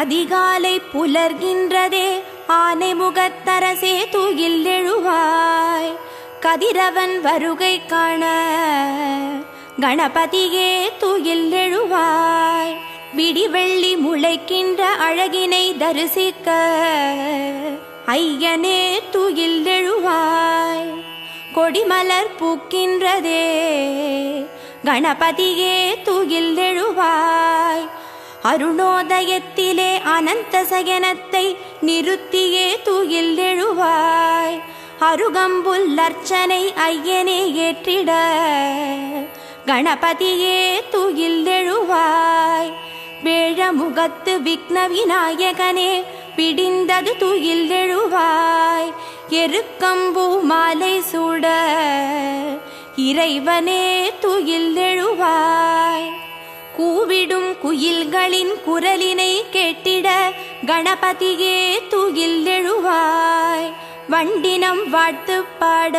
அதிகாலை புலர்கின்றதே, ஆனை முகத்தரசே தூயில் எழுவாய். கதிரவன் வருகை காண கணபதியே தூயில் எழுவாய். விடிவெள்ளி முளைக்கின்ற அழகினை தரிசிக்க ஐயனே தூயில் எழுவாய். கொடிமலர் பூக்கின்றதே, கணபதியே தூயில் எழுவாய். அருணோதயத்திலே அனந்த சயனத்தை நிறுத்தியே தூயில் எழுவாய். அருகம்புல் அர்ச்சனை ஐயனே ஏற்றிட கணபதியே தூயில் எழுவாய். வேழமுகத்து விக்ன விநாயகனே பிடிந்தது தூயில் எழுவாய். எருக்கம்பூ மாலை சூட இறைவனே தூயில் எழுவாய். கூவிடும் குயில்களின் குரலினை கேட்டிட கணபதியே தூயில் எழுவாய். வண்டினம் வாழ்த்து பாட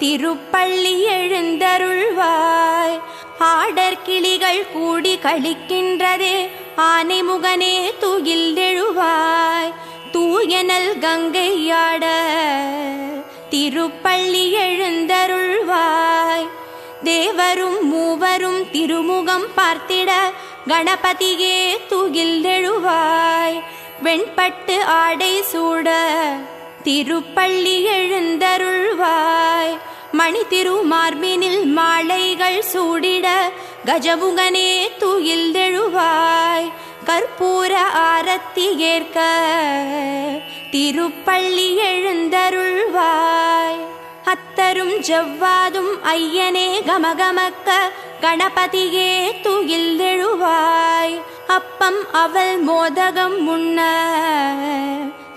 திருப்பள்ளி எழுந்தருள்வாய். ஆடர் கிளிகள் கூடி கழிக்கின்றதே, ஆனைமுகனே தூயில் எழுவாய். தூயனல் கங்கையாட திருப்பள்ளி எழுந்தருள்வாய். தேவரும் மூவரும் திருமுகம் பார்த்திட கணபதியே தூயில் எழுவாய். வெண்பட்டு ஆடை சூட திருப்பள்ளி எழுந்தருள்வாய். மணி திருமார்பினில் மாலைகள் சூடிட கஜமுகனே தூயில் எழுவாய். கற்பூர ஆரத்தி ஏற்க திருப்பள்ளி எழுந்தருள்வாய். அத்தரும் ஜவ்வாதும் ஐயனே கமகமக்க கணபதியே தூயில் எழுவாய். அப்பம் அவல் மோதகம் முன்ன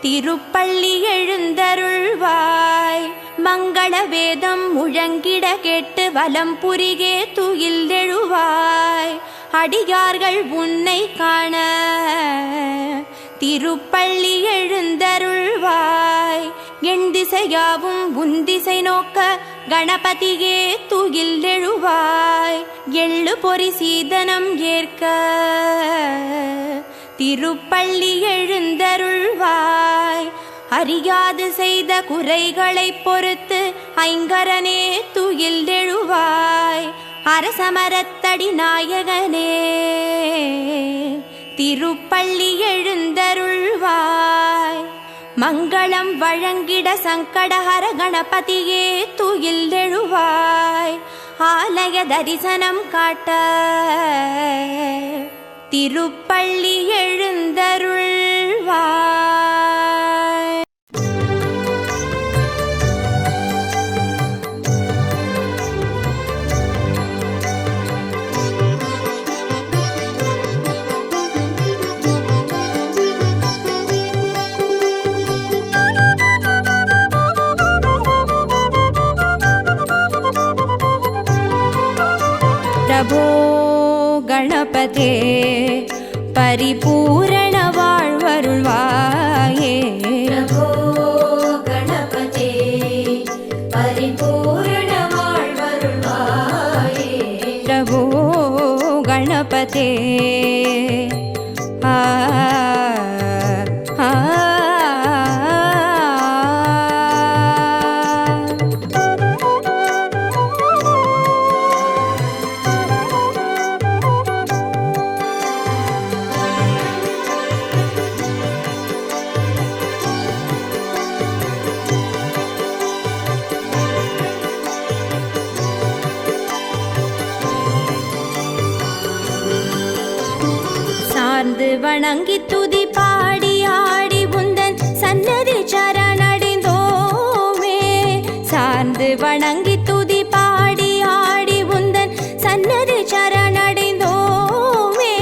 திருப்பள்ளி எழுந்தருள்வாய். மங்கள வேதம் முழங்கிட கேட்டு வலம் புரிகே தூயில் எழுவாய். அடியார்கள் உன்னை காண திருப்பள்ளி எழுந்தருள்வாய். எண் திசையாவும் உந்திசை நோக்க கணபதியே தூயில் எழுவாய். எள்ளு பொறி சீதனம் ஏற்க திருப்பள்ளி எழுந்தருள்வாய். அறியாது செய்த குறைகளை பொறுத்து ஐங்கரனே தூயில் எழுவாய். அரசமரத்தடி நாயகனே திருப்பள்ளி எழுந்தருள்வாய். மங்களம் வழங்கிட சங்கடஹர கணபதியே தூயில் எழுவாய். ஆலய தரிசனம் காட்ட திருப்பள்ளி எழுந்தருள்வாய். பிரபோ கணபதே பரிபூரண வாழ்வருள்வாயே. பிரபோ கணபதே பரிபூரண வாழ்வருள்வாயே. பிரபோ கணபதே வணங்கி துதி பாடி ஆடி உந்தன் சன்னதி சரணடைந்தோமே. சார்ந்து வணங்கி துதி பாடி ஆடி உந்தன் சன்னதி சரணடைந்தோமே.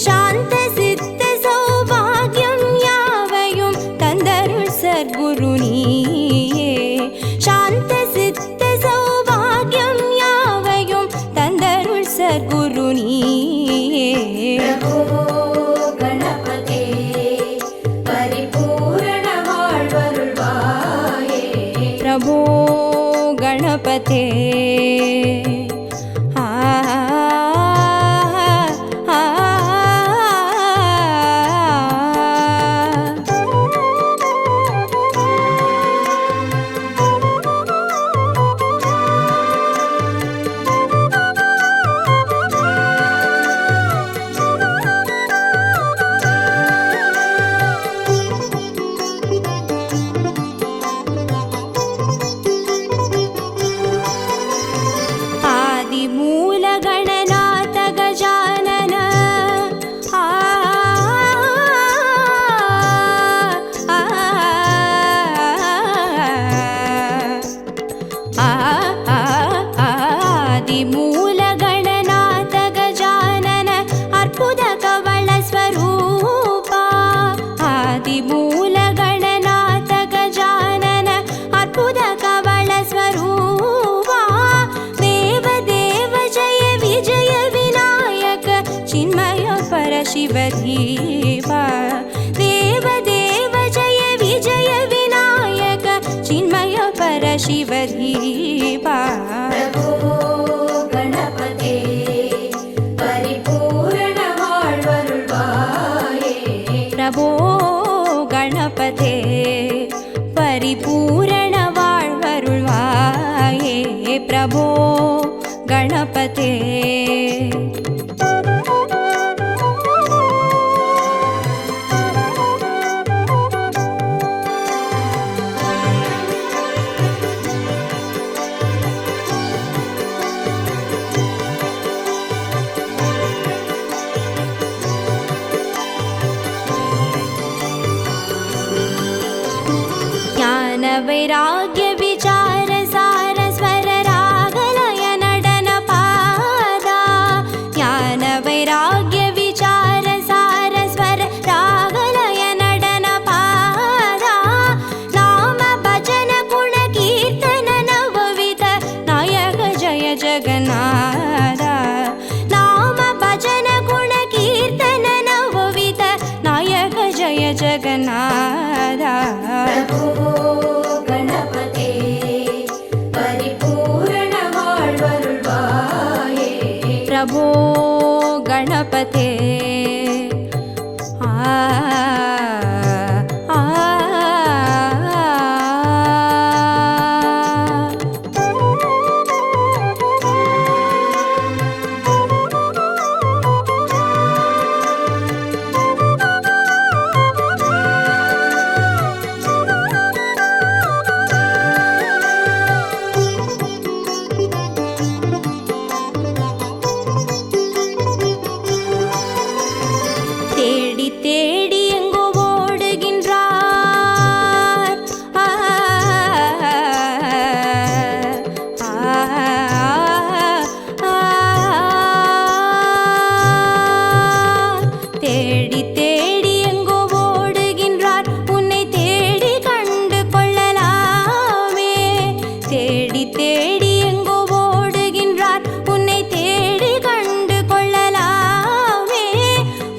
சாந்த சித்த சௌபாகியம் யாவையும் தந்தருள் சர்க்குரு நீயே. சாந்த சித்த சௌபாகியம் யாவையும் தந்தருள் சர்க்குரு நீயே. பிரபோ கணபதே शिवधीपा देवदेव जय विजय विनायक चिन्मय परशिवधीपा प्रभो गणपते परिपूर्ण வாழ்வருள்வாயே प्रभो गणपते परिपूर्ण வாழ்வருள்வாயே प्रभो गणपते वैराग्य विचार सार स्वर रागलय नडन पादा ज्ञान वैराग्य विचार सार स्वर रागलय नडन पादा नाम भजन गुण कीर्तन नवविध नायक जय जगन्नाथ नाम भजन गुण कीर्तन नवविध नायक जय जगन्नाथ प्रभो गणपते தேடி எங்கோ ஓடுகின்றார் தேடி தேடி எங்கோ ஓடுகின்றார் உன்னை தேடி கண்டு கொள்ளலாமே தேடி தேடி எங்கோ ஓடுகின்றார் உன்னை தேடி கண்டு கொள்ளலாமே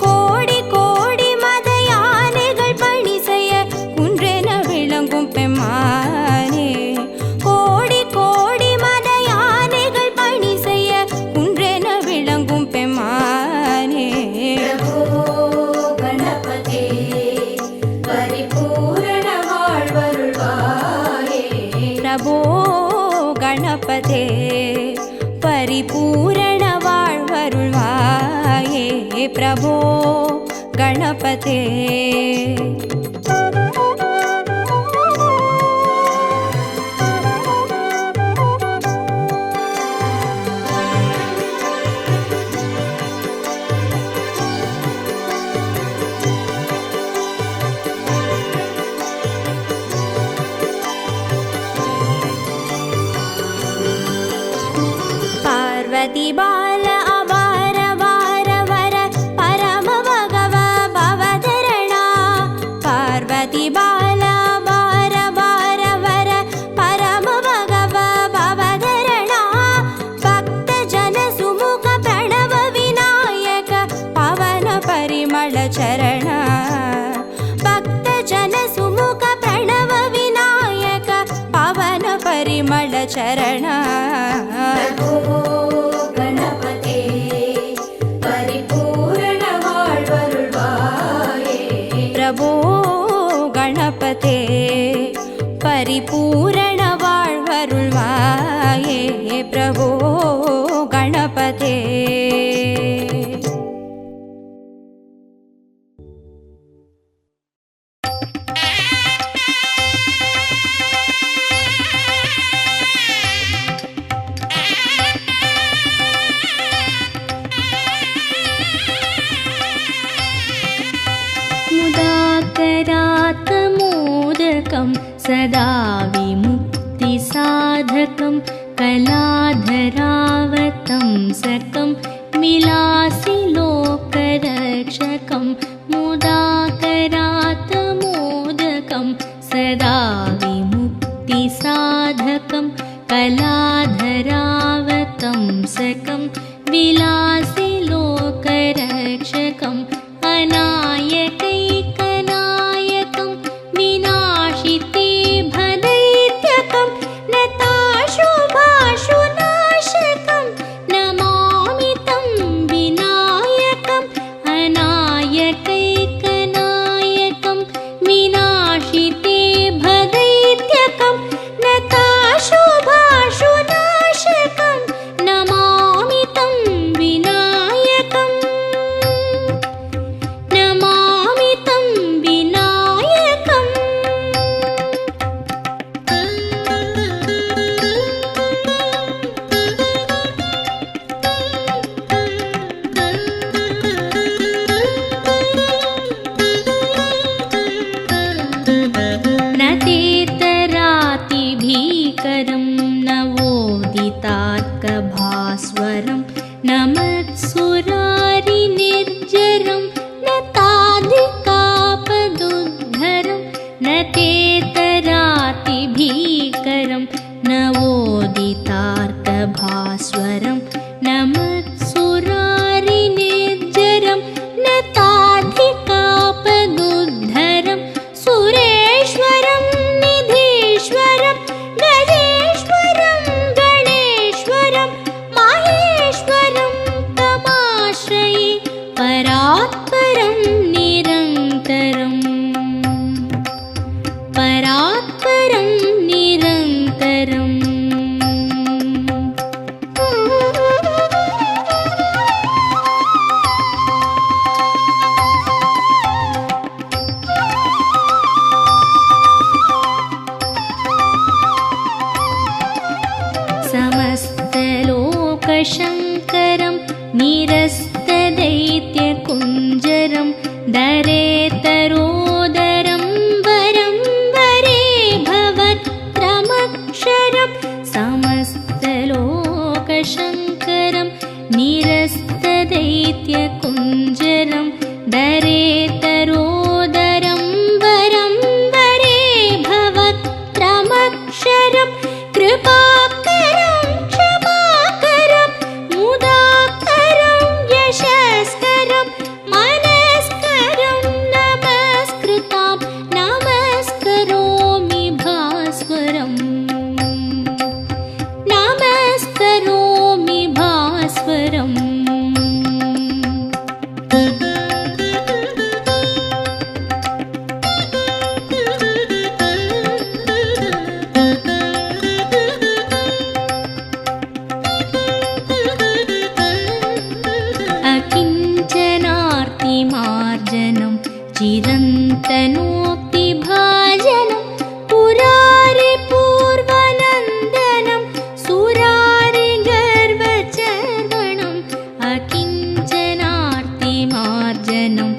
கோடி கோடி மத யானைகள் பணி செய்ய குன்றென விளங்கும் பெம்மானே கோடி கோடி மத யானைகள் பணி செய்ய குன்றென விளங்கும் பெம்மானே गणपते परिपूर्ण வாழ்வருள்வாயே प्रभो गणपते परिपूर्ण வாழ்வருள்வாயே प्रभो गणपते पार्वती बाल अवार वार वर परम भगव भवधरणा पार्वती बाल अवार वार वर परम भगव भवधरणा भक्त जन सुमुख प्रणव विनायक पवन परिमल चरण भक्त जन सुमुख प्रणव विनायक पवन परिमल चरण गणपते परिपूर्ण வாழ்வருள்வாயே प्रभो गणपते परिपूर्ण வாழ்வருள்வாயே प्रभो गणपते मुदाकरात्मोदकं सदा विमुक्तिसाधकं कलाधरावतंसकं विलासिलोकरक्षकं मुदाकरात्मोदकं सदा विमुक्तिसाधकं कलाधरावतंसकं विलासिलोकरक्षकं अनायकैकनायकं विनाशिते भदैत्यकं नताशुभाशुनाशकं नमामि तं विनायकम् अनायकैकनायकं विनाशिते भदैत्यकं नताशुभाशुनाशकं नमामि तं विनायकम् नमामि तं विनायकम् न तेतरातिभीकरं नवोदितार्कभास्वरं न मत्सुरारिनिर्जरं न ताधिकापदुद्धरं न तेतरातिभीकरं नवोदितार्कभास्वरं न मत्सुरारिनिर्जरं न ताधिकापदुद्धरं सुरेश्वरं निधीश्वरं गजेश्वरं गणेश्वरं माहेश्वरं तमाश्रये परात्परं निरन्तरं परात्परं निरन्तरम् समस्तलोकशङ्करं निरस्तदैत्यकुञ्जरं दरेतरोदरं वरं वरे भवत्रमक्षरं समस्तलोकशङ्करं निरस्तदैत्यकुञ्जरं दरेतरोदरं वरं वरे भवत्रमक्षरं कृपाकरं क्षमाकरं मुदाकरं यशस्करं मनस्करं नमस्कृतां नमस्करोमि भास्वरं नमस्करोमि भास्वरम् अकिञ्चनार्तिमार्जनं चिरन्तनोक्तिभाजनं पुरारिपूर्वनन्दनं सुरारिगर्वचर्वणम् अकिञ्चनार्तिमार्जनं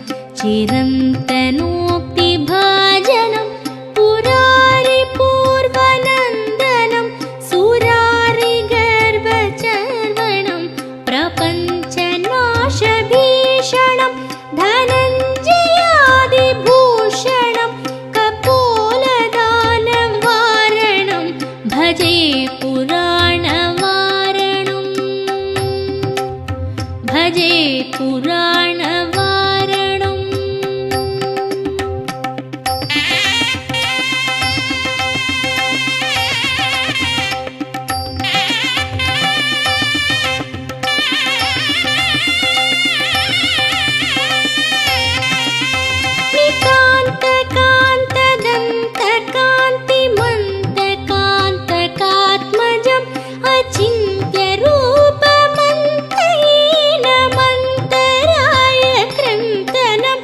चिरन्तनोक्तिभाजनं पुरारिपूर्वनन्दनं सुरारिगर्वचर्वणं प्रपञ्चनाशभीषणं धनञ्जयादिभूषणं कपोलदानवारणं भजे पुराणवारणं भजे पुराणवारणम् नितान्तकान्तदन्तकान्तिमन्तकान्तकात्मजम् अचिन्त्यरूपमन्तहीनमन्तराय क्रन्तनं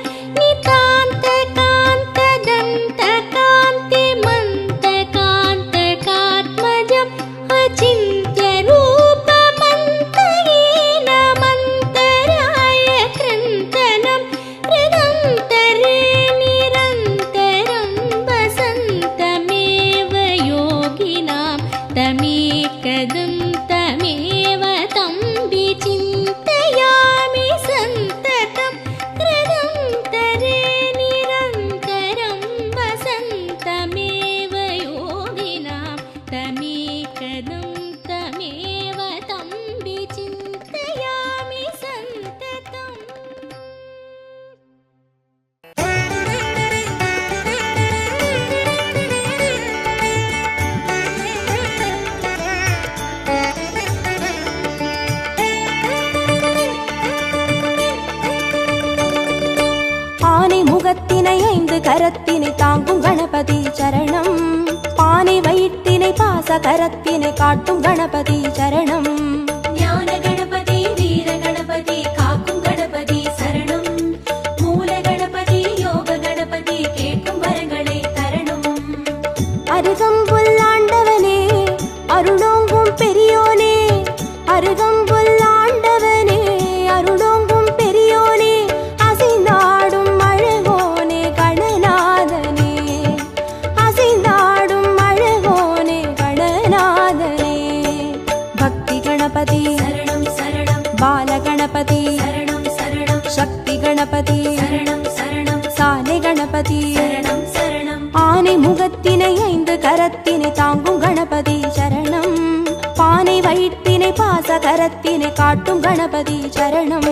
नितान्तकान्तदन्तकान्तिमन्तकान्तकात्मजम् अचिन्त्यरूपमन्तहीनमन्तराय क्रन्तनं हृदन्तरे निरन्तरं वसन्तमेव योगिनां तमेकदं तमेव तं विचिन्तयामि सन्ततं हृदन्तरे निरन्तरं वसन्तमेव योगिनां तमेकदं तमेव तं विचिन्तयामि सन्ततम्। கரத்தினை தாங்கும் கணபதி சரணம். பானை வயிற்றினை பாச கரத்தினை காட்டும் கணபதி சரணம். ஞான கணபதி வீர கணபதி காக்கும் கணபதி சரணம். மூல கணபதி யோக கணபதி கேட்கும் வரங்களை தரணும். அருகம்புல் ஆண்டவனே அருளோங்கும் பெரியோனே, அருகம்புல் ஆண்டவனே அருளோங்கும் பெரியோனே, அசைந்தாடும் அழகோனே கணநாதனே, அசைந்தாடும் அழகோனே கணநாதனே. பக்தி கணபதி சரணம் சரணம். பால கணபதி சரணம் சரணம். சக்தி கணபதி சரணம் சரணம். சாலை கணபதி சரணம் சரணம். ஆனை முகத்தினை 5 கரத்தினை தாங்கும் கணபதி சரணம். பானை வயிற்றினை பாச கரத்தினை காட்டும் கணபதி சரணம்.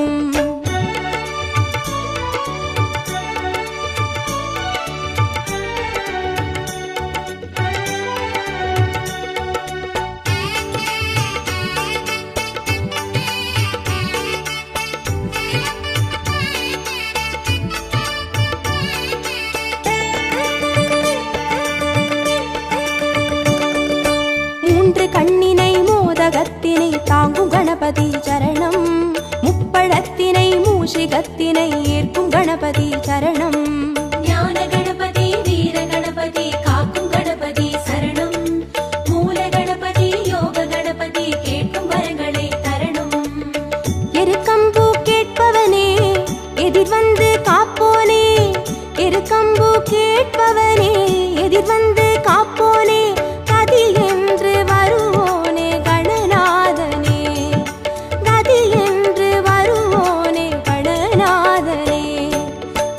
கண்ணினை மோதகத்தினை தாங்கும் கணபதி சரணம். முப்பழத்தினை மூஷிகத்தினை ஏற்கும் கணபதி சரணம். ஞான கணபதி வீர கணபதி காக்கும் கணபதி சரணம். மூல கணபதி யோக கணபதி கேட்கும் வரங்களை தரணும். எருக்கம்பூ கேட்பவனே எதிர் வந்து காப்போனே, எருக்கம்பூ கேட்பவனே எதிர் வந்து காப்போனே, கதி என்று வருவோனே கணநாதனே, கதி என்று வருவோனே கணநாதனே.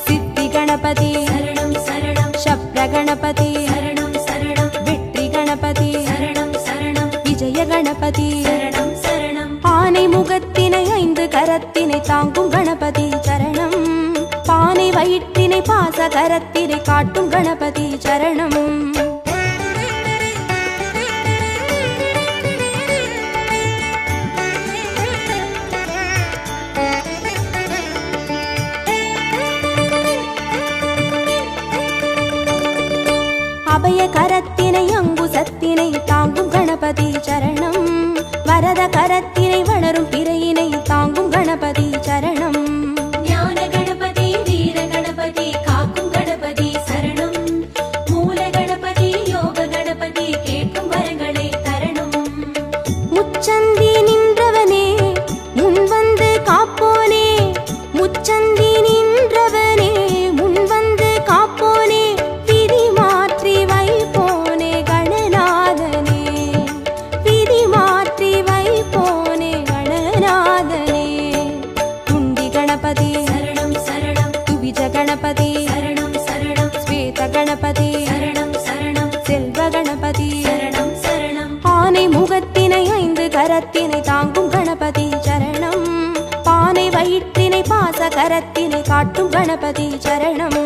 சித்தி கணபதி சரணம் சரணம். சப்ர கணபதி சரணம் சரணம். வெற்றி கணபதி சரணம் சரணம். விஜய கணபதி சரணம் சரணம். ஆனை முகத்தினை 5 கரத்தினை தாங்கும் கணபதி சரணம். பானை வயிற்றினை பாச கரத்தினை காட்டும் கணபதி சரணம். அபய கரத்தினை அங்குசத்தினை தாங்கும் கணபதி சரணம். வரத கரத்தினை வளரும் பிறையினை தாங்கும் கணபதி சரணம். ஞான கணபதி வீர கணபதி காக்கும் கணபதி சரணம். மூல கணபதி யோக கணபதி கேட்கும் வரங்களை தரணும். முச்சந்தி நின்றவனே முன் வந்து காப்போனே, முச்சந்தி நின்றவனே முன் வந்து காப்போனே, விதி மாற்றி வைப்போனே கணநாதனே, விதி மாற்றி வைப்போனே கணநாதனே. துண்டி கணபதி சரணம் சரணம். துவிஜ கணபதி சரணம் சரணம். ஸ்வேத கணபதி சரணம் சரணம். செல்வ கணபதி சரணம் சரணம். ஆனை முகத்தினை 5 கரத்தினை தாங்கும் கணபதி சரணம். பானை வயிற்றினை பாச கரத்தினை காட்டும் கணபதி சரணம்.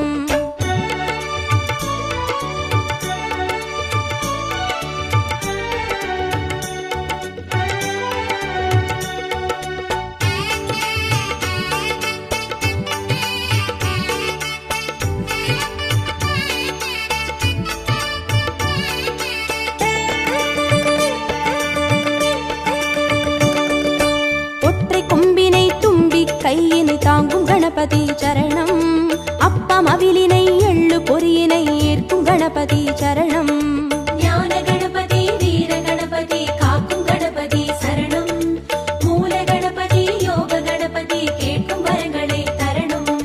ஒற்றை கொம்பினை தும்பி கையினை தாங்கும் கணபதி சரணம். அப்பம் அவிலினை எள்ளு பொறியினை ஏற்கும் கணபதி சரணம். ஞான கணபதி வீர கணபதி காக்கும் கணபதி சரணம். மூல கணபதி யோக கணபதி கேட்கும் வரங்களை தரணும்.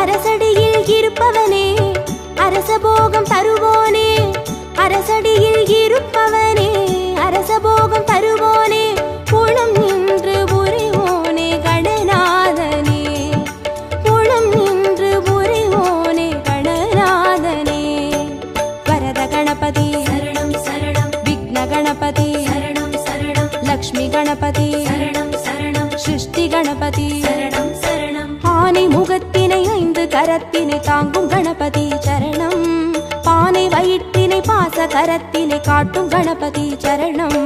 அரசடியில் இருப்பவனே அரசபோகம் தருவோனே, அரசடியில் இருப்பவனே அரசபோகம் தருவோனே, புலம் நின்று புரிவோனே கணநாதனே, புலம் நின்று புரிவோனே கணநாதனே. வரத கணபதி சரணம் சரணம். விக்ன கணபதி சரணம் சரணம். லக்ஷ்மி கணபதி சரணம் சரணம். சிருஷ்டி கணபதி சரணம் சரணம். ஆனை முகத்தினை 5 கரத்தினை தாங்கும் கணபதி சரணம். பானை வயிற்றினை பாச கரத்தினை காட்டும் கணபதி சரணம்.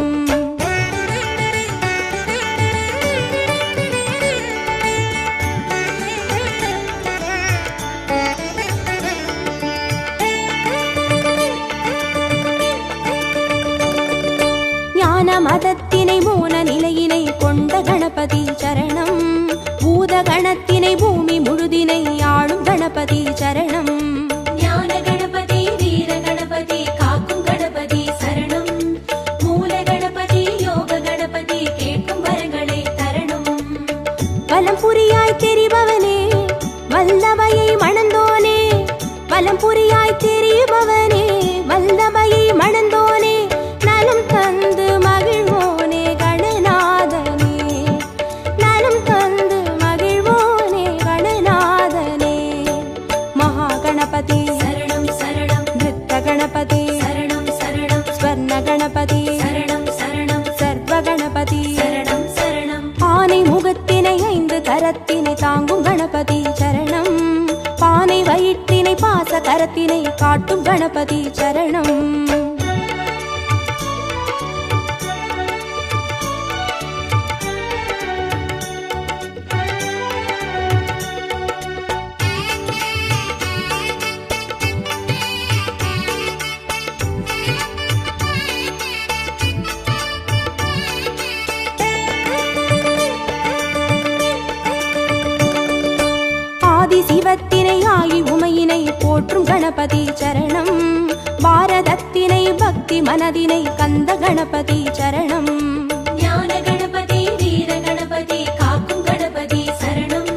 மதத்தினை மூல நிலையினை கொண்ட கணபதி சரணம். பூத கணத்தினை பூமி முழுதினை ஆளும் கணபதி சரணம். ஞான கணபதி வீர கணபதி காக்கும் கணபதி சரணம். மூல கணபதி யோக கணபதி கேட்கும் வரங்களை தரணும். வலம் புரியாய் தெரிபவனே வல்லமையை மணந்தோனே. வலம் புரியாய் தெரிபவனே வல்லமையை மணந்தோனே. நலம் தந்து மகிழ்வோனே கணநாதனே. நலம் தந்து மகிழ்வோனே கணநாதனே. மகா கணபதி சரணம் சரணம். நிருத்த கணபதி சரணம் சரணம். ஸ்வர்ண கணபதி சரணம் சரணம். சர்வ கணபதி சரணம் சரணம். ஆனை முகத்தினை 5 கரத்தினை தாங்கும் கணபதி சரணம். பானை வயிற்றினை பாச கரத்தினை காட்டும் கணபதி சரணம். சிவத்தினை ஆகி உமையினை போற்றும் கணபதி சரணம். பாரதத்தினை பக்தி மனதினை கந்த கணபதி சரணம். ஞான கணபதி வீர கணபதி காக்கும் கணபதி சரணம்.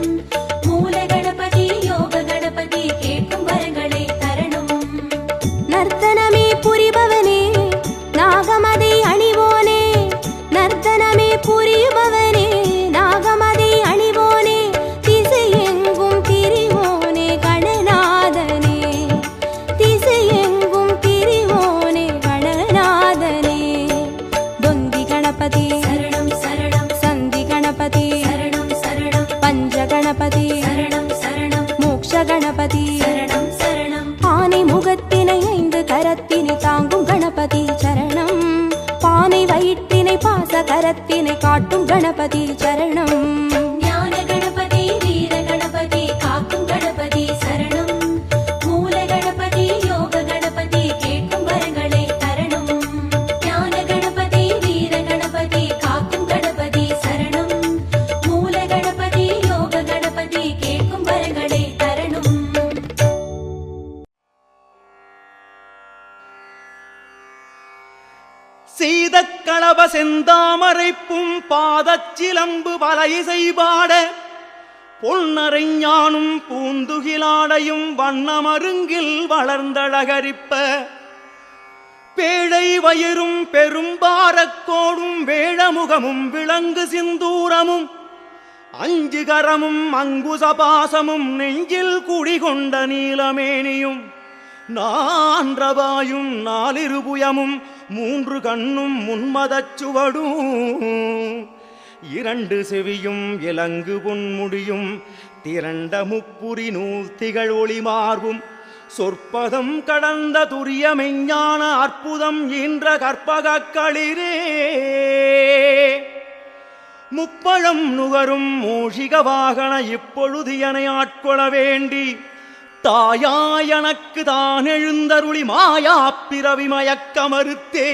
மூல கணபதி யோக கணபதி கேட்கும் வரங்களை தரணும். நர்த்தனமே புரிபவனே நாகமதை அணிவோனே. நர்த்தனமே புரிபவனே நாகமதை அணிவோனே. திசையெங்கும் திரிவோனே கணநாதனே. திசையெங்கும் திரிவோனே கணநாதனே. தொந்தி கணபதி சரணம் சரணம். சந்தி கணபதி சரணம் சரணம். பஞ்ச கணபதி சரணம் சரணம். மோக்ஷ கணபதி சரணம் சரணம். ஆனை முகத்தினை 5 கரத்தினை தாங்கும் கணபதி சரணம். பானை வயிற்றினை பாச கரத்தினை காட்டும் கணபதி சரணம். ஞான கணபதி வீர கணபதி காக்கும் கணபதி சரணம். மூல கணபதி யோக கணபதி கேட்கும் வரங்களை தரணும். ஞான கணபதி வீர கணபதி காக்கும் கணபதி சரணம். மூல கணபதி யோக கணபதி கேட்கும் வரங்களை தரணும். சீதக்களப செந்தாமரைப்பும் பாதச்சிலம்பு பலை செய்பாட பொன்னரைஞானும் பூந்துகிலாடையும் வண்ணமருங்கில் வளர்ந்தழகரிப்ப பேழை வயிறும் பெரும்பாரக்கோடும் வேழமுகமும் விளங்கு சிந்தூரமும் 5 கரமும் அங்குசபாசமும் நெஞ்சில் குடிகொண்ட நீலமேனியும் நான்றபாயும் 4 இருபுயமும் 3 கண்ணும் முன்மதச் சுவடும் 2 செவியும் இலங்கு பொன்முடியும் திரண்ட முப்புரி நூல் திகழ் ஒளி மார்பும் சொற்பதம் கடந்த துரிய மெஞ்ஞான அற்புதம் ஈன்ற கற்பகக்களிரே முப்பழம் நுகரும் மூஷிக வாகன இப்பொழுது என ஆட்கொள்ள வேண்டி தாயாயனக்கு தான் எழுந்தருளி மாயா பிறவி மயக்க மறுத்தே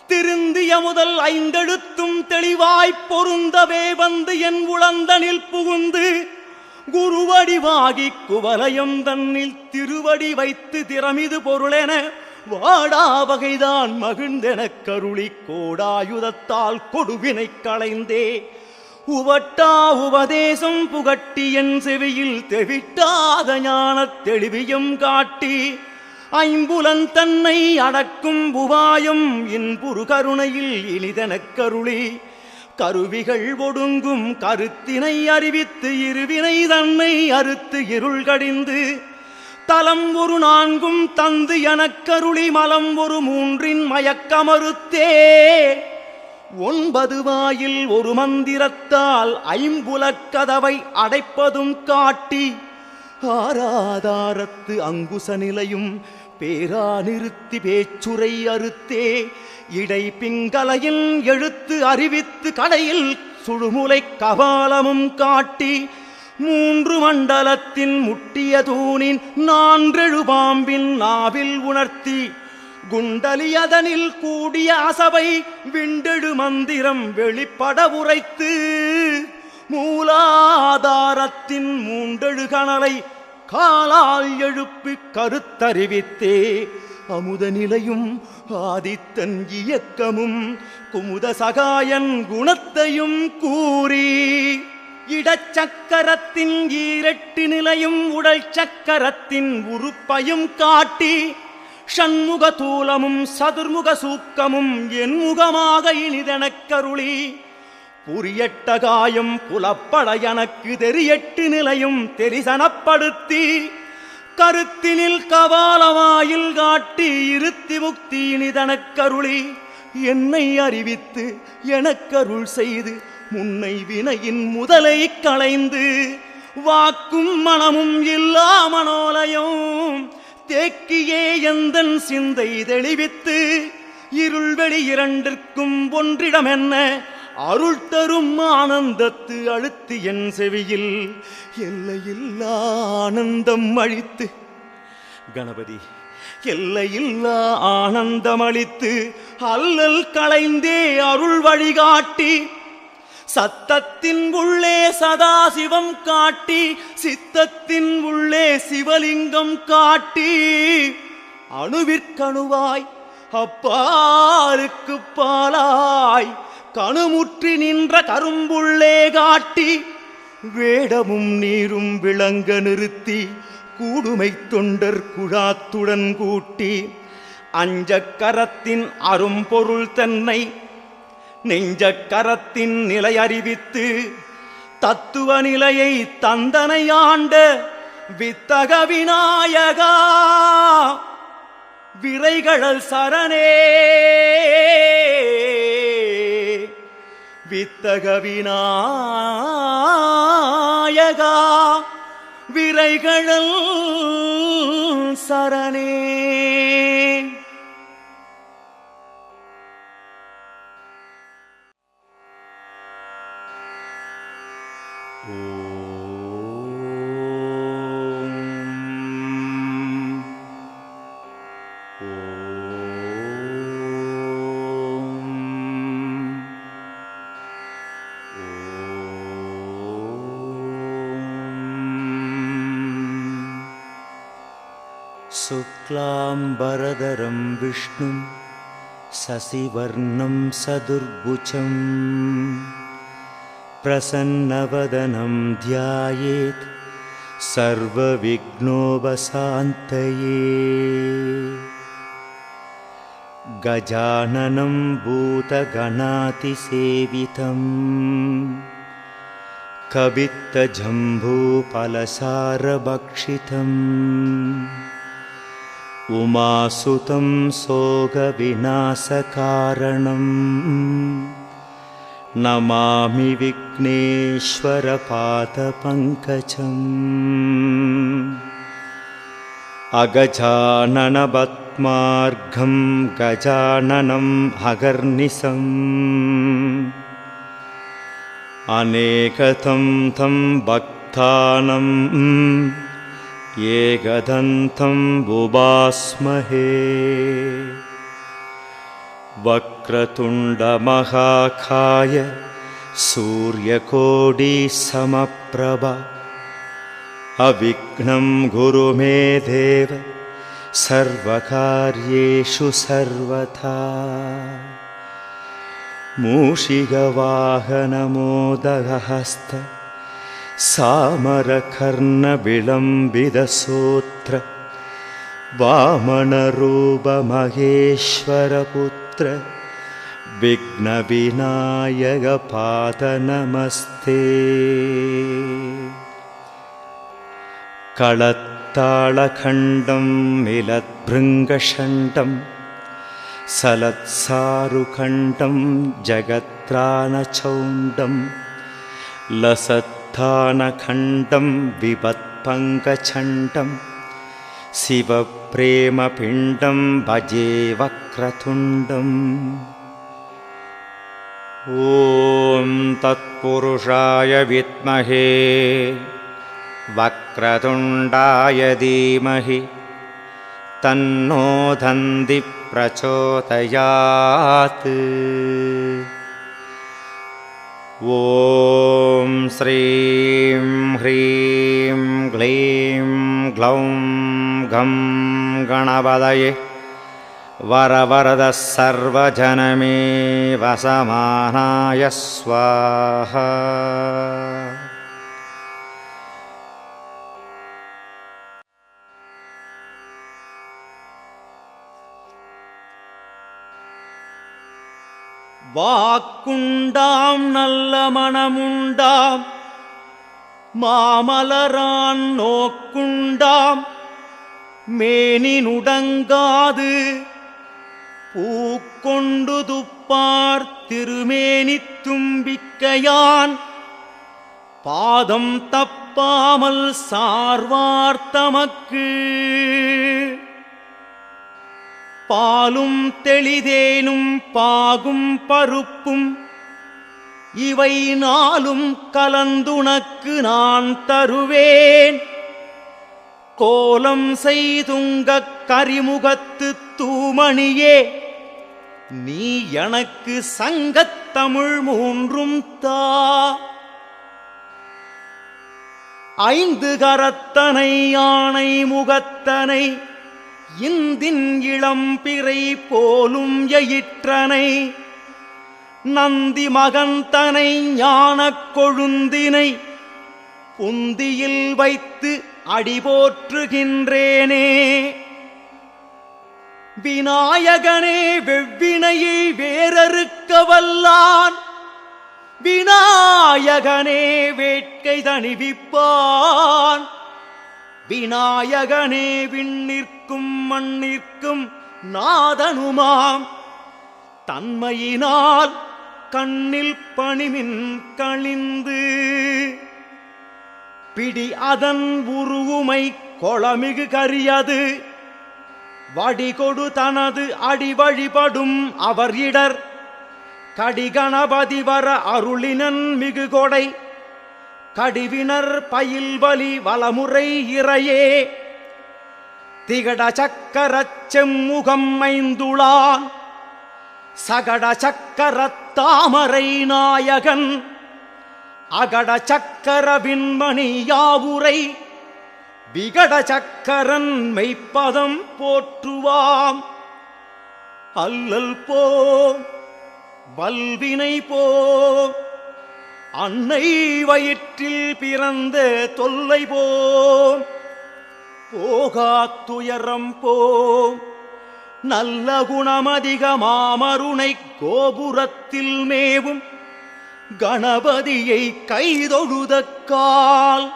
திருந்திய முதல் 5 எழுத்தும் தெளிவாய்ப் பொருந்தவே வந்து என் உளந்தனில் புகுந்து குருவடிவாகி குவலயம் தன்னில் திருவடி வைத்து திறமிது பொருளென வாடா வகைதான் மகிழ்ந்தெனக் கருளி கோடாயுதத்தால் கொடுவினை களைந்தே உவட்டா உபதேசம் புகட்டி என் செவியில் தெவிட்டாத ஞானத் தெளிவியும் காட்டி 5 புலன் தன்னை அடக்கும் உபாயம் இன்புறு கருணையில் இனிதெனக் கருளி கருவிகள் ஒடுங்கும் கருத்தினை அறிவித்து இருவினை தன்னை அறுத்து இருள் கடிந்து தலம் ஒரு 4 தந்து எனக்கருளி மலம் ஒரு 3 மயக்கமறுத்தே 9 வாயில் ஒரு மந்திரத்தால் 5 புலக்கதவை அடைப்பதும் காட்டி ஆராதாரத்து அங்குச நிலையும் பேரா நிறுத்தி பேச்சுரை அறுத்தே இடை பிங்கலையில் எழுத்து அறிவித்து கடையில் சுழுமுலை கபாலமும் காட்டி 3 மண்டலத்தின் முட்டிய தூணின் 4 பாம்பின் நாவில் உணர்த்தி குண்டலியதனில் கூடிய அசபை விண்டெழு மந்திரம் வெளிப்பட உரைத்து மூலாதாரத்தின் மூண்டெழு கணலை காலால் எழுப்பி கருத்தறிவித்தே அமுத நிலையும் ஆதித்தன் இயக்கமும் குமுத சகாயன் குணத்தையும் கூறி இடச்சக்கரத்தின் ஈரெட்டு நிலையும் உடல் சக்கரத்தின் உறுப்பையும் காட்டி ஷண்முக தூலமும் சதுர்முக சூக்கமும் என் முகமாக இனிதெனக் கருளி புரியட்ட காயம் புலப்பட எனக்கு தெரியட்டு நிலையும் தெரிசனப்படுத்தி கருத்தினில் கபாலவாயில் காட்டி இருத்தி முக்தி இனிதெனக் கருளி என்னை அறிவித்து எனக்கருள் செய்து முன்னை வினையின் முதலை களைந்து வாக்கும் மனமும் இல்லா மனோலயம் தேக்கியே எந்தன் சிந்தை தெளிவித்து இருள்வெளி இரண்டிற்கும் ஒன்றிடம் என்ன அருள் தரும் ஆனந்தத்து அழுத்தி என் செவியில் எல்லையில்லா ஆனந்தம் அளித்து கணபதி எல்லையில்லா ஆனந்தம் அளித்து அல்லல் களைந்தே அருள் வழிகாட்டி சத்தத்தின் உள்ளே சதாசிவம் காட்டி சித்தத்தின் உள்ளே சிவலிங்கம் காட்டி அணுவிற்கணுவாய் அப்பாருக்கு பாலாய் கணுமுற்றி நின்ற கரும்புள்ளே காட்டி வேடமும் நீரும் விளங்க நிறுத்தி கூடுமை தொண்டர் குழாத்துடன் கூட்டி அஞ்சக்கரத்தின் அரும்பொருள் தன்னை நெஞ்சக்கரத்தின் நிலை அறிவித்து தத்துவ நிலையை தந்தனை ஆண்ட வித்தக விநாயகா விரைகழல் சரணே வித்தக விநாயகா விரைகழல் சரணே. शुक्लाम्बरधरं विष्णुं शशिवर्णं सदुर्भुजं प्रसन्नवदनं ध्यायेत् सर्वविघ्नोपशान्तये. गजाननं भूतगणातिसेवितं कवित्तजम्बूफलसारभक्षितम् उमासुतं शोकविनाशकारणम् नमामि विघ्नेश्वरपादपङ्कजम्. अगजाननपद्मार्घं गजाननम् अगर्निशम् अनेकतं तं भक्तानाम् एकदन्तं बुभास्महे. वक्रतुण्डमहाकाय सूर्यकोटिसमप्रभा अविघ्नं कुरु मे देव सर्वकार्येषु सर्वथा. मूषिकवाहनमोदगहस्त सामरकर्णविलम्बितसूत्र वामनरूपमहेश्वरपुत्र विघ्नविनायकपादनमस्ते. कळत्ताळखण्डं मिलद्भृङ्गषण्डं सलत्सारुखण्डं जगत्रानचौण्डं लसत्थानखण्डं विपत्पङ्कचण्डं शिवप्रेमपिण्डं भजे वक्रतुण्डम्. ॐ तत्पुरुषाय विद्महे वक्रतुण्डाय धीमहि तन्नो दन्ति प्रचोदयात्। ॐ श्रीं ह्रीं क्लीं ग्लौं गं गणपतये वरवरदः सर्वजनमे वसमानाय स्वाहा। வாக்குண்டாம் நல்ல மனமுண்டாம் மாமலரான் நோக்குண்டாம் மேனி நுடங்காது பூக்கொண்டு துப்பார் திருமேனி தும்பிக்கையான் பாதம் தப்பாமல் சார்வார் தமக்கு பாலும் தெளிதேனும் பாகும் பருப்பும் இவை நாளும் கலந்துனக்கு நான் தருவேன். கோலம் செய்துங்கக் கரிமுகத்து தூமணியே நீ எனக்கு சங்கத்தமிழ் மூன்றும் தா. ஐந்து கரத்தனை யானை முகத்தனை இந்தின் இளம்பிறை போலும் எயிற்றனை நந்தி மகந்தனை ஞானக் கொழுந்தினை புந்தியில் வைத்து அடிபோற்றுகின்றேனே. விநாயகனே வெவ்வினையை வேறறுக்க வல்லான் விநாயகனே வேட்கை தணிவிப்பான். விநாயகனே விண்ணிற்கும் மண்ணிற்கும் நாதனுமாம் தன்மையினால் கண்ணில் பணிமின் கழிந்து பிடி அதன் உருவுமை கொளமிகு கரியது வடிகொடு தனது அடி வழிபடும் அவர் இடர் கடிகணபதி வர அருளினன் மிகு கொடை கடிவினர் பயில்வலி வலமுறை இறையே. திகட சக்கரச் செம்முகம் ஐந்துளான் சகட சக்கரத் தாமரை நாயகன் அகட சக்கர விண்மணி யாவுரை விகட சக்கரன் மெய்ப்பதம் போற்றுவாம். அல்லல் போ வல்வினை போ அன்னை வயிற்றில் பிறந்த தொல்லை போம் போகாத்துயரம் போம். நல்ல குணமதிக மாமருணை கோபுரத்தில் மேவும் கணபதியை கைதொழுதக்கால்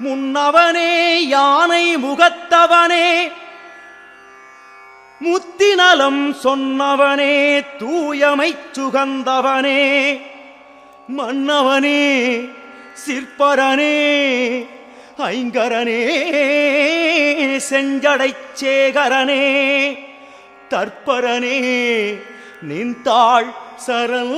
முன்னவனே யானை முகத்தவனே முத்திநலம் சொன்னவனே தூயமைச் சுகந்தவனே மன்னவனே சிற்பரனே ஐங்கரனே செஞ்சடைச் சேகரனே தற்பரனே நின்றாள் சரண்.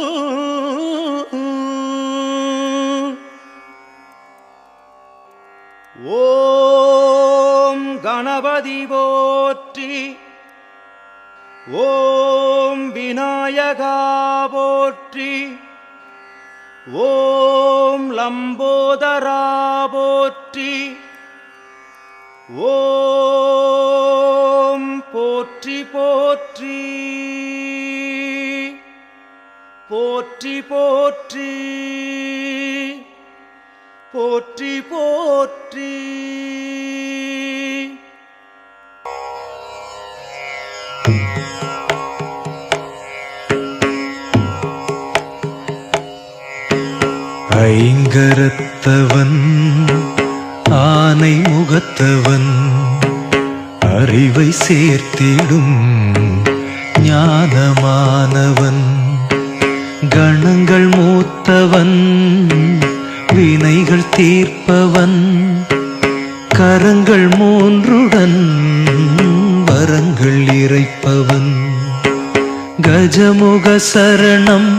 ஓம் கணபதி போற்றி ஓம் விநாயகா போற்றி ஓம் லம்போதரா போற்றி ஓம் போற்றி போற்றி போற்றி போற்றி போற்றி போற்றி. ஐங்கரத்தவன் ஆனை முகத்தவன் அறிவை சேர்த்திடும் ஞானமானவன் கணங்கள் மூத்தவன் வினைகள் தீர்ப்பவன் கரங்கள் மூன்றுடன் வரங்கள் இறைப்பவன் கஜமுக சரணம்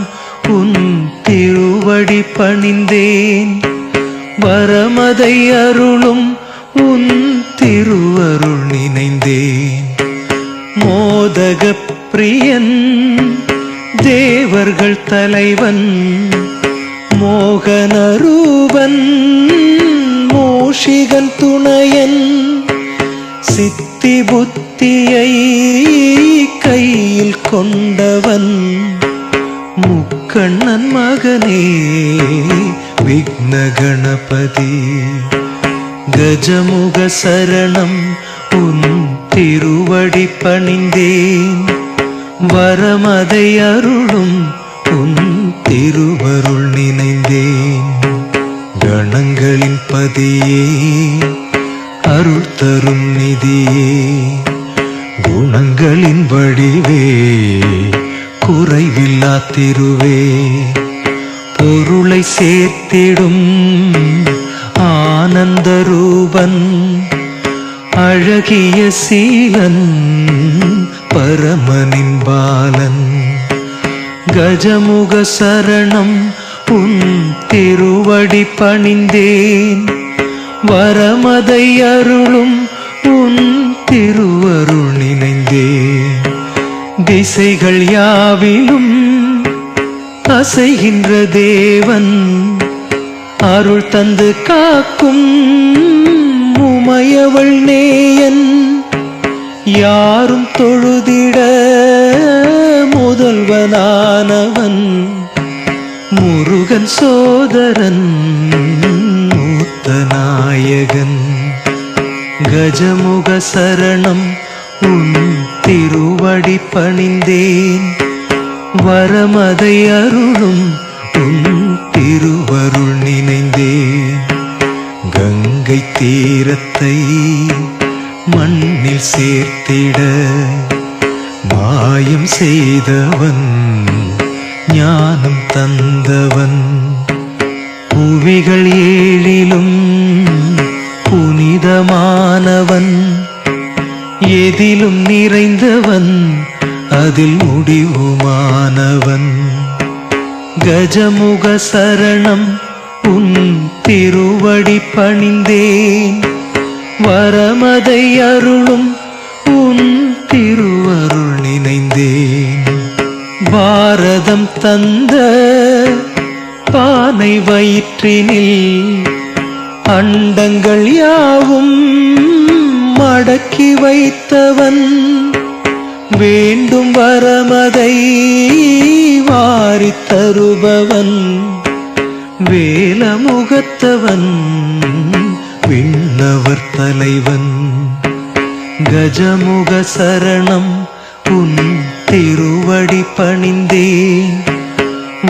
உன் திருவடி பணிந்தேன் வரமதை அருளும் உன் திருவருள் நினைந்தேன் மோதக பிரியன் தேவர்கள் தலைவன் மோகனரூபன் மூஷிகன் துணையன் சித்தி புத்தியை கையில் கொண்டவன் முக்கண்ணன் மகனே விக்ன கணபதி கஜமுக சரணம் உன் திருவடி பணிந்தேன் வரமதை அருளும் உன் திருவருள் நினைந்தேன் கணங்களின் பதியே அருள் தரும் நிதியே குணங்களின் வடிவே குறைவில்லா திருவே பொருளை சேர்த்திடும் ஆனந்த ரூபன் அழகிய சீலன் பரமனின் பாலன் கஜமுக சரணம் உன் திருவடி பணிந்தேன் வரமதை அருளும் உன் திருவருள் நினைந்தேன் திசைகள் யாவிலும் அசைகின்ற தேவன் அருள் தந்து காக்கும் உமையவள் நேயன் யாரும் தொழுதிட முதல்வனானவன் முருகன் சோதரன் மூத்த நாயகன் கஜமுக சரணம் உன் திருவடி பணிந்தேன் வரமதை அருளும் உன் திருவருள் நினைந்தேன் கங்கை தீரத்தை மண்ணில் சேர்த்திட மாயம் செய்தவன் ஞானம் தந்தவன் புவிகள் ஏழிலும் புனிதமானவன் எதிலும் நிறைந்தவன் அதில் முடிவுமானவன் கஜமுக சரணம் உன் திருவடி பணிந்தேன் வரமதை அருளும் உன் திருவருள் நினைந்தேன் பாரதம் தந்த பானை வயிற்றினில் அண்டங்கள் யாவும் மடக்கி வைத்தவன் வேண்டும் வரமதை வாரித் தருபவன் வேலமுகத்தவன் விண்ணவர் தலைவன் கஜமுக சரணம் உன் திருவடி பணிந்தேன்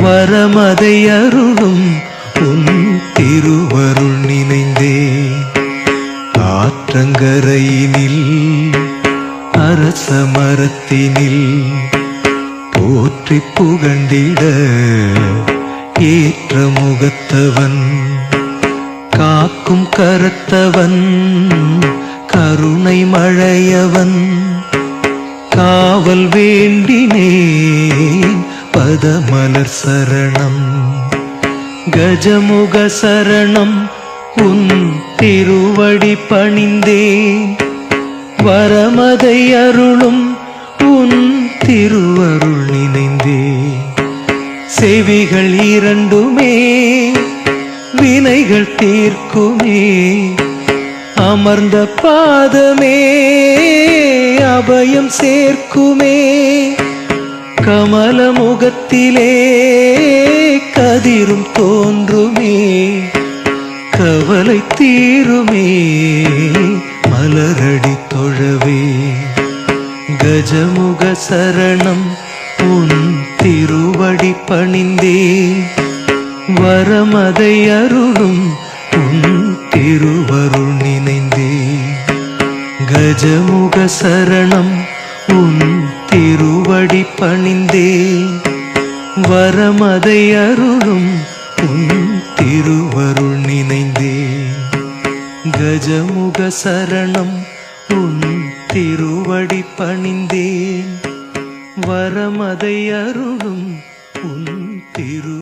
வரமதை அருளும் உன் திருவருள் நினைந்தேன் ஆற்றங்கரையினில் அரச மரத்தினில் போற்றி புகண்டிட ஏற்ற முகத்தவன் காக்கும் கரத்தவன் கருணை மழையவன் காவல் வேண்டினேன் பதமலர் சரணம் கஜமுக சரணம் உன் திருவடி பணிந்தேன் வரமதை அருளும் உன் திருவருள் நினைந்தேன் செவிகள் இரண்டுமே வினைகள் தீர்க்குமே அமர்ந்த பாதமே அபயம் சேர்க்குமே கமல முகத்திலே கதிரும் தோன்றுமே கவலை தீருமே மலரடி தொழவே கஜமுக சரணம் உன் திருவடி பணிந்தேன் வரமதை அருளும் உன் திருவருள் நினைந்தேன் கஜமுக சரணம் உன் திருவடி பணிந்தேன் வரமதை அருளும் உன் திருவருள் நினைந்தேன் கஜமுக சரணம் உன் திருவடி பணிந்தேன் வரமதை அருளும் உன் திரு